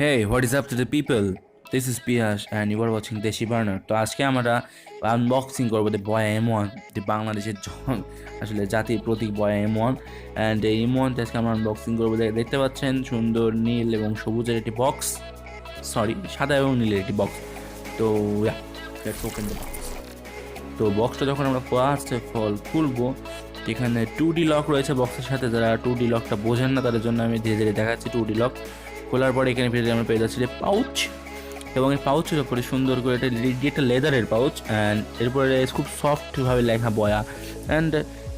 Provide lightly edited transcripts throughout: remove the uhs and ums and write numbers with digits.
Hey, what is up to the people? This is Piash and you are watching Desi Burner. তো আজকে আমরা unboxing করবো বয়া M1, বাংলাদেশের আসলে জাতির প্রতীক বয়া M1 অ্যান্ড এই M1 আজকে আমরা আনবক্সিং করবো। দেখতে পাচ্ছেন সুন্দর নীল এবং সবুজের একটি বক্স, সাদা এবং নীলের একটি বক্স। তো লেটস ওপেন দ্য বক্স। তো বক্সটা যখন আমরা খুলবো, এখানে 2D লক রয়েছে বক্সের সাথে। যারা 2D লকটা বোঝেন না তাদের জন্য আমি ধীরে ধীরে দেখাচ্ছি। 2D লক খোলার পরে এখানে ভিতরে আমরা পেয়ে যাচ্ছি যে পাউচ, এবং এই পাউচের ওপরে সুন্দর করে একটা লেদারের পাউচ, অ্যান্ড এরপরে খুব সফটভাবে লেখা বয়া। অ্যান্ড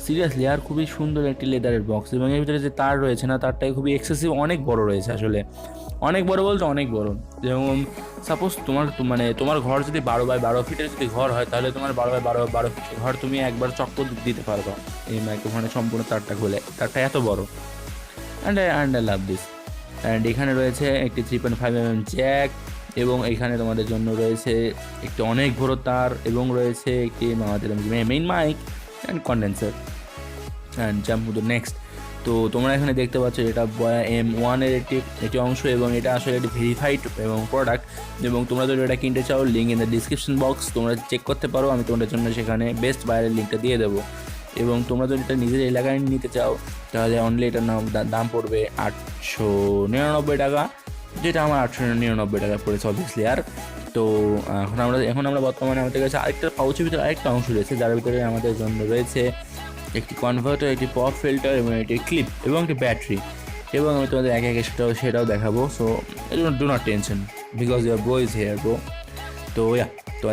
সিরিয়াসলি আর খুবই সুন্দর একটি লেদারের বক্স, এবং এর ভিতরে যে তার রয়েছে না, তারটাই খুবই এক্সেসিভ, অনেক বড় রয়েছে। আসলে অনেক বড় বলতে অনেক বড়। যেমন সাপোজ তোমার ঘর যদি 12x12 ফিটের যদি ঘর হয়, তাহলে তোমার 12x12 ফিটের ঘর তুমি একবার চক্কর দিতে পারবা এই মাইক্রোফোনের সম্পূর্ণ তারটা খুলে। তারটা এত বড়, and I love this. And এখানে রয়েছে একটি 3.5mm জ্যাক, এবং এখানে তোমাদের জন্য রয়েছে একটি অনেক বড় তার, এবং রয়েছে একটি আমাদের main mic and condenser. And jump to the next. তো তোমরা এখানে দেখতে পাচ্ছ এটা বয়া M1 এর একটি অংশ, এবং এটা আসলে একটি ভেরিফাইড এবং প্রোডাক্ট। এবং তোমরা যদি এটা কিনতে চাও, link in the description box, তোমরা চেক করতে পারো। আমি তোমাদের জন্য সেখানে বেস্ট বায়ারের লিঙ্কটা দিয়ে দেবো। এবং তোমরা যদি এটা নিজের এলাকায় নিতে চাও, তাহলে অনলি এটার দাম পড়বে 899 টাকা, যেটা আমার 899 টাকা পড়েছে অবভিয়াসলি। আর তো এখন আমরা বর্তমানে আমাদের কাছে আরেকটা পাউচের ভিতরে আরেকটা অংশ রয়েছে, যার ভিতরে আমাদের জন্য রয়েছে একটি কনভার্টার, একটি পপ ফিল্টার, এবং একটি ক্লিপ, এবং একটি ব্যাটারি। এবং আমি তোমাদের একে একে সেটাও দেখাবো। So do not tension, because your bro is here bro. তো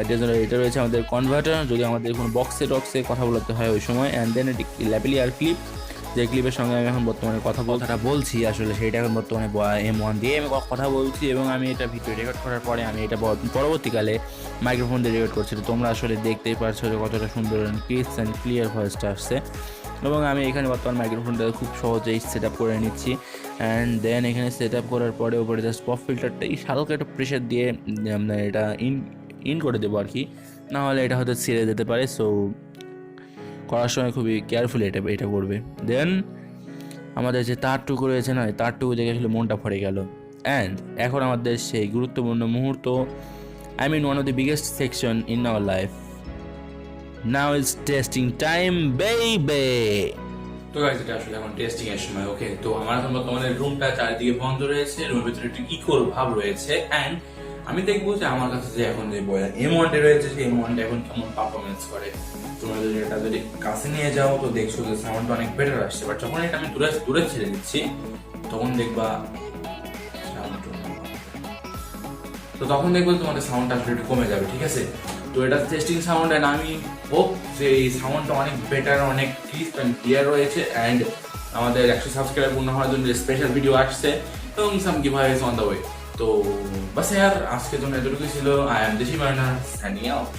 এটার জন্য এটা রয়েছে আমাদের কনভার্টার, যদি আমাদের কোনো বক্সে কথা বলতে হয় ওই সময়। অ্যান্ড দেন এটি ল্যাপিলিয়ার ক্লিপ, যে ক্লিপের সঙ্গে আমি এখন বর্তমানে কথাটা বলছি, আসলে সেইটা এখন বর্তমানে M1 দিয়ে আমি কথা বলছি। এবং আমি এটা ভিডিও রেকর্ড করার পরে আমি এটা পরবর্তীকালে মাইক্রোফোন দিয়ে রেকর্ড করছি। তো তোমরা আসলে দেখতেই পারছো যে কতটা সুন্দর ক্রিস্প অ্যান্ড ক্লিয়ার ভয়েসটা আসছে। এবং আমি এখানে বর্তমান মাইক্রোফোনটা খুব সহজেই সেট আপ করে নিচ্ছি। অ্যান্ড দেন এখানে সেট আপ করার পরে ওপরে জাস্ট পপ ফিল্টারটা হালকা একটা প্রেশার দিয়ে এটা ইন করে দেবো আর কি, নাহলে এটা হয়তো ছিঁড়ে যেতে পারে। সো করার সময় খুবই কেয়ারফুলি এটা করবে। দেন আমাদের যে তারটুকু রয়েছে না, তারটুকু দেখে আসলে মনটা ভরে গেল। অ্যান্ড এখন আমাদের সেই গুরুত্বপূর্ণ মুহূর্ত, one of the biggest section in our life. Now is testing time baby. তো গাইস, এটা আসলে এখন টেস্টিং এর সময়। ওকে, তো আমার এখন বর্তমানে রুমটা চারিদিকে বন্ধ রয়েছে, রুমের ভিতরে একটু ইকোর ভাব রয়েছে। অ্যান্ড আমি দেখবো যে আমার কাছে যে এখন যে বয়া M1 রয়েছে, সেই M1 এখন কেমন পারফরমেন্স করে। তোমরা যদি এটা কাছে নিয়ে যাও, তো দেখছো যে সাউন্ডটা অনেক বেটার আসছে। বাট যখন এটা আমি দূরে ছেড়ে দিচ্ছি, তখন দেখবা তোমাদের সাউন্ডটা আসলে একটু কমে যাবে। ঠিক আছে, তো এটা টেস্টিং সাউন্ড, অ্যান্ড আমি হোপ যে এই সাউন্ডটা অনেক বেটার, অনেক ক্রিস্প অ্যান্ড ক্লিয়ার রয়েছে। অ্যান্ড আমাদের 100 সাবস্ক্রাইবার পূর্ণ হওয়ার জন্য স্পেশাল ভিডিও আসছে, এবং সাম গিভঅ্যাওয়েজ অন দ্য ওয়ে। তো বাস আজকের জন্য এতটুকুই ছিল। আই এম দেশি বার্নার, সাইনিং আউট।